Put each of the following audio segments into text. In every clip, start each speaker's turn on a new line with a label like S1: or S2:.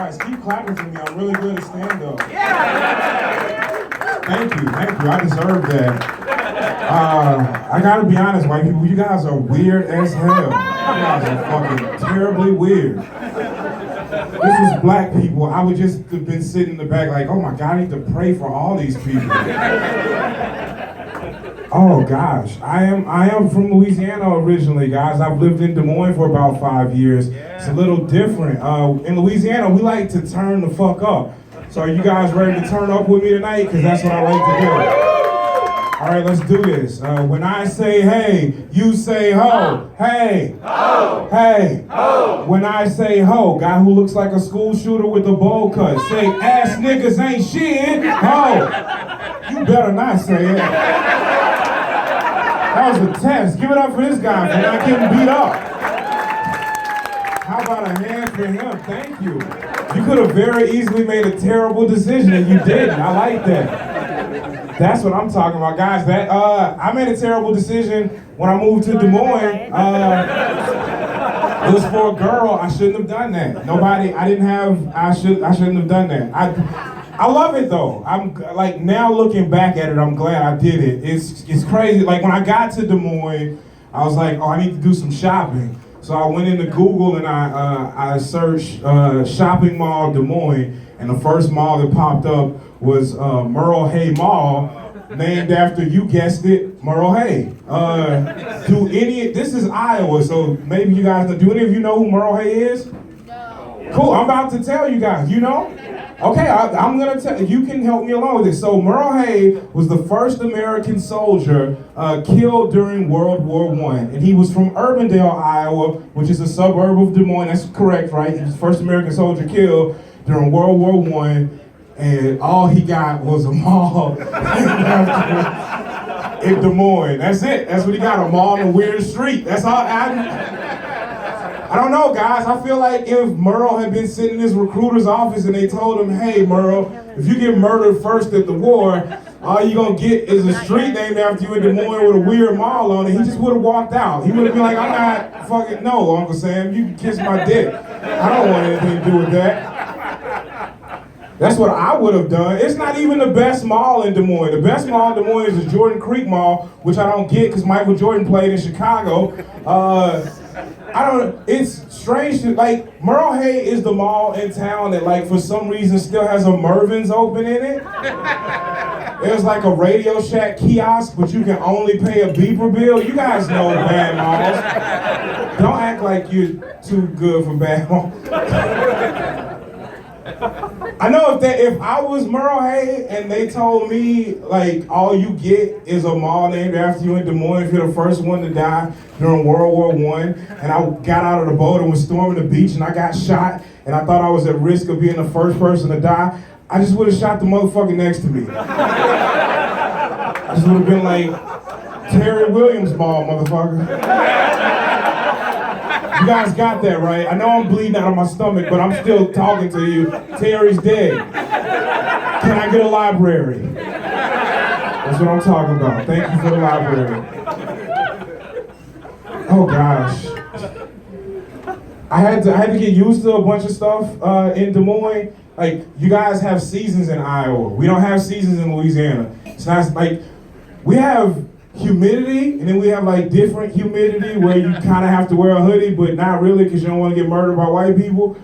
S1: Guys, keep clapping for me. I'm really good at stand-up. Yeah! Thank you. I deserve that. I gotta be honest, white people, you guys are weird as hell. You guys are fucking terribly weird. This was black people. I would just have been sitting in the back like, oh my God, I need to pray for all these people. Oh gosh, I am from Louisiana originally, guys. I've lived in Des Moines for about 5 years. It's a little different. In Louisiana, we like to turn the fuck up. So are you guys ready to turn up with me tonight? Because that's what I like to do. All right, let's do this. When I say hey, you say ho. Hey. Ho. Hey. Ho. When I say ho, guy who looks like a school shooter with a bowl cut, say ass niggas ain't shit. Ho. You better not say it. That was a test. Give it up for this guy for not getting beat up. How about a hand for him? Thank you. You could have very easily made a terrible decision and you didn't. I like that. That's what I'm talking about, guys. That I made a terrible decision when I moved to Des Moines. It was for a girl. I shouldn't have done that. I shouldn't have done that. I love it though. I'm like, now looking back at it, I'm glad I did it. It's crazy. Like when I got to Des Moines, I was like, oh, I need to do some shopping. So I went into Google and I searched shopping mall Des Moines, and the first mall that popped up was Merle Hay Mall, named after, you guessed it, Merle Hay. This is Iowa, so maybe you guys know. Do any of you know who Merle Hay is? No. Cool, I'm about to tell you guys. You know? Okay, I'm gonna tell you can help me along with this. So Merle Hay was the first American soldier killed during World War I, and he was from Urbandale, Iowa, which is a suburb of Des Moines. That's correct, right? He was the first American soldier killed during World War I, and all he got was a mall in Des Moines. That's it. That's what he got, a mall in the weirdest street. That's all. I don't know, guys. I feel like if Merle had been sitting in his recruiter's office and they told him, hey, Merle, if you get murdered first at the war, all you're going to get is a street named after you in Des Moines with a weird mall on it, he just would have walked out. He would have been like, I'm not fucking, no, Uncle Sam, you can kiss my dick. I don't want anything to do with that. That's what I would have done. It's not even the best mall in Des Moines. The best mall in Des Moines is the Jordan Creek Mall, which I don't get because Michael Jordan played in Chicago. It's strange to, like, Merle Hay is the mall in town that, like, for some reason still has a Mervyn's open in it. There's like a Radio Shack kiosk, but you can only pay a beeper bill. You guys know bad malls. Don't act like you're too good for bad malls. I know if I was Merle Hay and they told me, like, all you get is a mall named after you in Des Moines if you're the first one to die during World War I, and I got out of the boat and was storming the beach and I got shot and I thought I was at risk of being the first person to die, I just would have shot the motherfucker next to me. I just would have been like, Terry Williams Mall, motherfucker. You guys got that, right? I know I'm bleeding out of my stomach, but I'm still talking to you. Terry's dead. Can I get a library? That's what I'm talking about. Thank you for the library. Oh gosh. I had to get used to a bunch of stuff in Des Moines. Like, you guys have seasons in Iowa. We don't have seasons in Louisiana. It's not like, we have humidity, and then we have like different humidity where you kind of have to wear a hoodie, but not really because you don't want to get murdered by white people.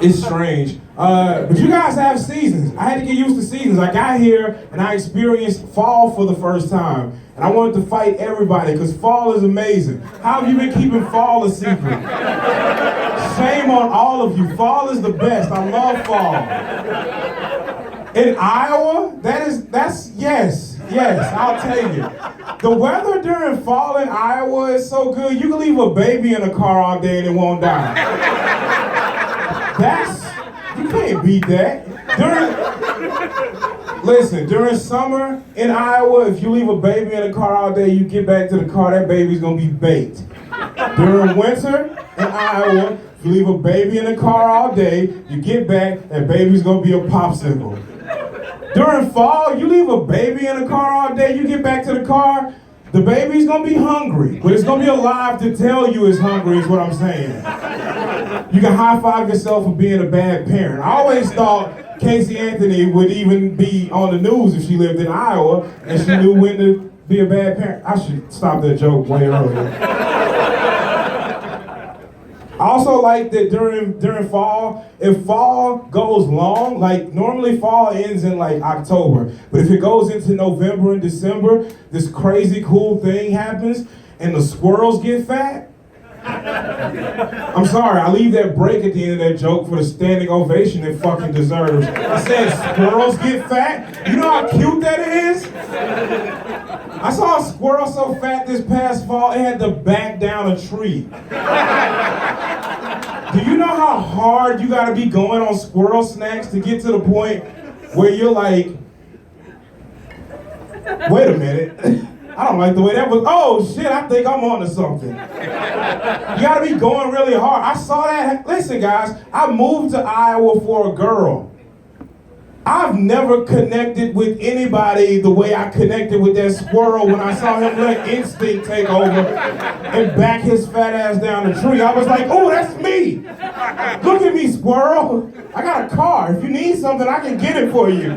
S1: It's strange. But you guys have seasons. I had to get used to seasons. I got here and I experienced fall for the first time. And I wanted to fight everybody because fall is amazing. How have you been keeping fall a secret? Shame on all of you. Fall is the best. I love fall. In Iowa, yes, I'll tell you. The weather during fall in Iowa is so good, you can leave a baby in a car all day and it won't die. You can't beat that. During summer in Iowa, if you leave a baby in a car all day, you get back to the car, that baby's gonna be baked. During winter in Iowa, if you leave a baby in the car all day, you get back, that baby's gonna be a popsicle. During fall, you leave a baby in the car all day, you get back to the car, The baby's gonna be hungry, but it's gonna be alive to tell you it's hungry is what I'm saying. You can high five yourself for being a bad parent. I always thought Casey Anthony would even be on the news if she lived in Iowa and she knew when to be a bad parent. I should stop that joke way earlier. I also like that during fall, if fall goes long, like normally fall ends in like October, but if it goes into November and December, this crazy cool thing happens and the squirrels get fat. I'm sorry, I leave that break at the end of that joke for the standing ovation it fucking deserves. I said squirrels get fat? You know how cute that is? I saw a squirrel so fat this past fall, it had to back down a tree. Do you know how hard you gotta be going on squirrel snacks to get to the point where you're like, wait a minute, I don't like the way that was, oh shit, I think I'm onto something. You gotta be going really hard. I saw that, listen guys, I moved to Iowa for a girl. I've never connected with anybody the way I connected with that squirrel when I saw him let instinct take over and back his fat ass down the tree. I was like, oh, that's me. Look at me, squirrel. I got a car. If you need something, I can get it for you.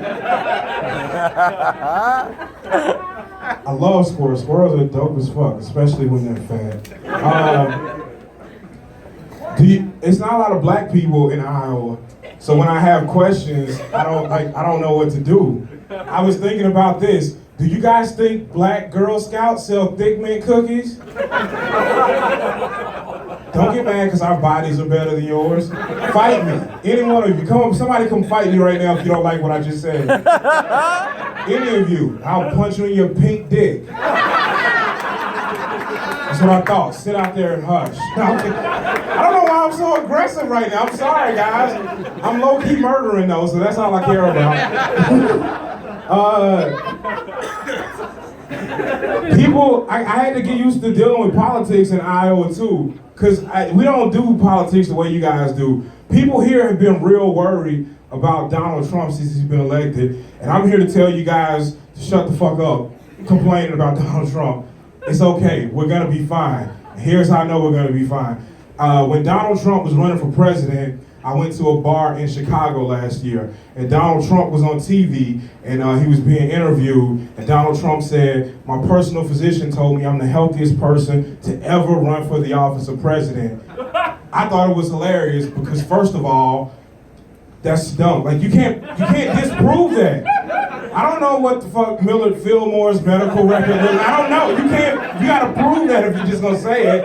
S1: I love squirrels. Squirrels are dope as fuck, especially when they're fat. It's not a lot of black people in Iowa. So when I have questions, I don't know what to do. I was thinking about this. Do you guys think black Girl Scouts sell Thick Mint cookies? Don't get mad because our bodies are better than yours. Fight me. Any one of you. Somebody come fight me right now if you don't like what I just said. Any of you. I'll punch you in your pink dick. That's what I thought. Sit out there and hush. I don't know why I'm so aggressive right now. I'm sorry, guys. I'm low-key murdering though, so that's all I care about. I had to get used to dealing with politics in Iowa too, because we don't do politics the way you guys do. People here have been real worried about Donald Trump since he's been elected, and I'm here to tell you guys to shut the fuck up complaining about Donald Trump. It's okay, we're gonna be fine. Here's how I know we're gonna be fine. When Donald Trump was running for president, I went to a bar in Chicago last year, and Donald Trump was on TV, and he was being interviewed, and Donald Trump said, my personal physician told me I'm the healthiest person to ever run for the office of president. I thought it was hilarious because first of all, that's dumb. Like you can't disprove that. I don't know what the fuck Millard Fillmore's medical record is. I don't know. You gotta prove that if you're just gonna say it.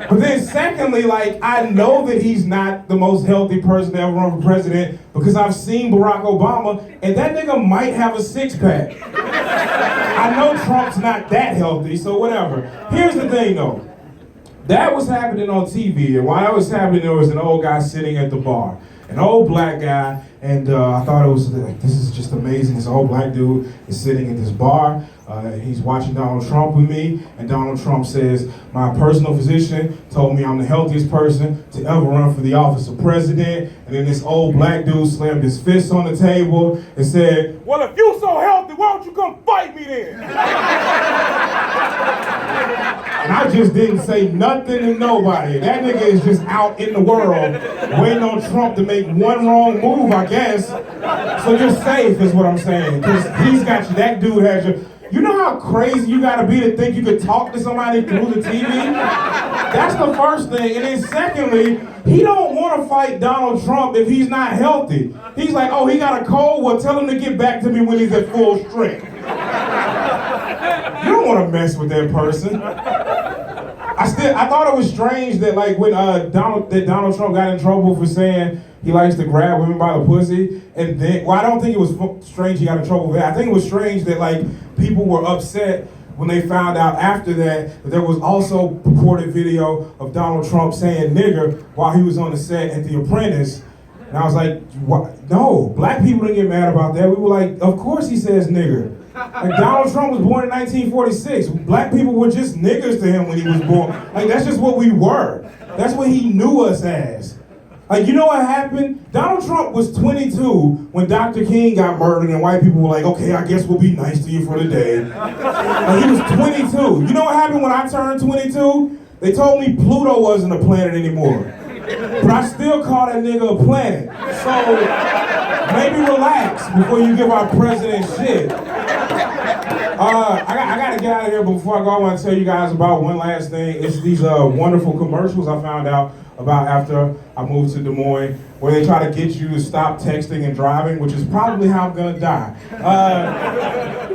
S1: But then secondly, like, I know that he's not the most healthy person to ever run for president because I've seen Barack Obama, and that nigga might have a six-pack. I know Trump's not that healthy, so whatever. Here's the thing, though. That was happening on TV, and while that was happening, there was an old guy sitting at the bar. An old black guy, and I thought it was like, this is just amazing. This old black dude is sitting at this bar. He's watching Donald Trump with me, and Donald Trump says, my personal physician told me I'm the healthiest person to ever run for the office of president. And then this old black dude slammed his fist on the table and said, well, if you so healthy, why don't you come fight me then? And I just didn't say nothing to nobody. That nigga is just out in the world waiting on Trump to make one wrong move, I guess. So you're safe is what I'm saying. Because he's got you, that dude has you. You know how crazy you gotta be to think you could talk to somebody through the TV? That's the first thing. And then secondly, he don't wanna fight Donald Trump if he's not healthy. He's like, oh, he got a cold? Well, tell him to get back to me when he's at full strength. You don't wanna mess with that person. I thought it was strange that like when Donald Trump got in trouble for saying he likes to grab women by the pussy, and then, well, I don't think it was strange he got in trouble for that. I think it was strange that like people were upset when they found out after that there was also purported video of Donald Trump saying nigger while he was on the set at The Apprentice. And I was like, what? No, black people didn't get mad about that. We were like, of course he says nigger. Like Donald Trump was born in 1946. Black people were just niggers to him when he was born. Like that's just what we were. That's what he knew us as. Like, you know what happened? Donald Trump was 22 when Dr. King got murdered and white people were like, okay, I guess we'll be nice to you for the day. Like, he was 22. You know what happened when I turned 22? They told me Pluto wasn't a planet anymore. But I still call that nigga a planet. So, maybe relax before you give our president shit. I gotta get out of here, but before I go, I want to tell you guys about one last thing. It's these wonderful commercials I found out about after I moved to Des Moines, where they try to get you to stop texting and driving, which is probably how I'm gonna die.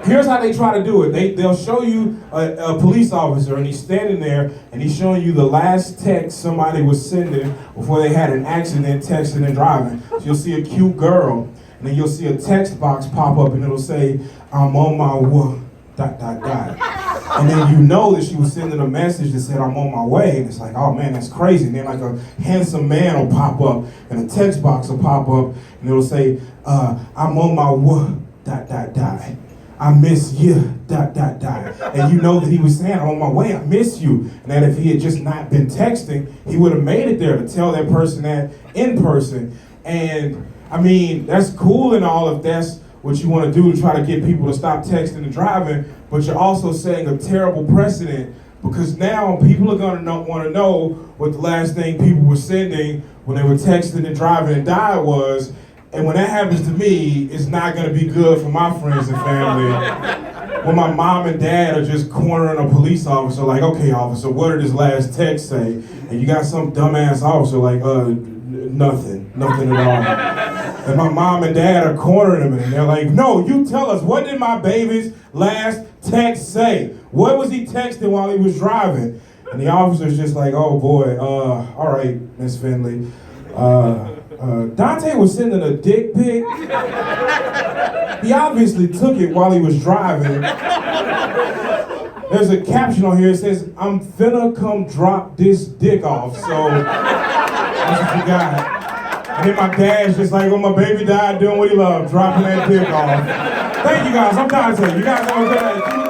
S1: Here's how they try to do it. They'll show you a police officer, and he's standing there, and he's showing you the last text somebody was sending before they had an accident texting and driving. So you'll see a cute girl, and then you'll see a text box pop up, and it'll say, I'm on my way. ... And then you know that she was sending a message that said, I'm on my way. And it's like, oh man, that's crazy. And then like a handsome man will pop up and a text box will pop up and it'll say, I'm on my way. ... I miss you. ... And you know that he was saying, I'm on my way, I miss you. And that if he had just not been texting, he would have made it there to tell that person that in person. And I mean, that's cool and all if that's what you want to do to try to get people to stop texting and driving, but you're also setting a terrible precedent because now people are going to want to know what the last thing people were sending when they were texting and driving and dying was, and when that happens to me, it's not going to be good for my friends and family. When my mom and dad are just cornering a police officer like, okay, officer, what did his last text say? And you got some dumbass officer like, nothing at all. And my mom and dad are cornering him and they're like, no, you tell us, what did my baby's last text say? What was he texting while he was driving? And the officer's just like, oh boy, all right, Miss Finley. Dante was sending a dick pic. He obviously took it while he was driving. There's a caption on here that says, I'm finna come drop this dick off, so that's what you got. And then my dad's just like, when my baby died doing what he loved, dropping that dick off. Thank you guys, I'm Dante. You guys have a good night.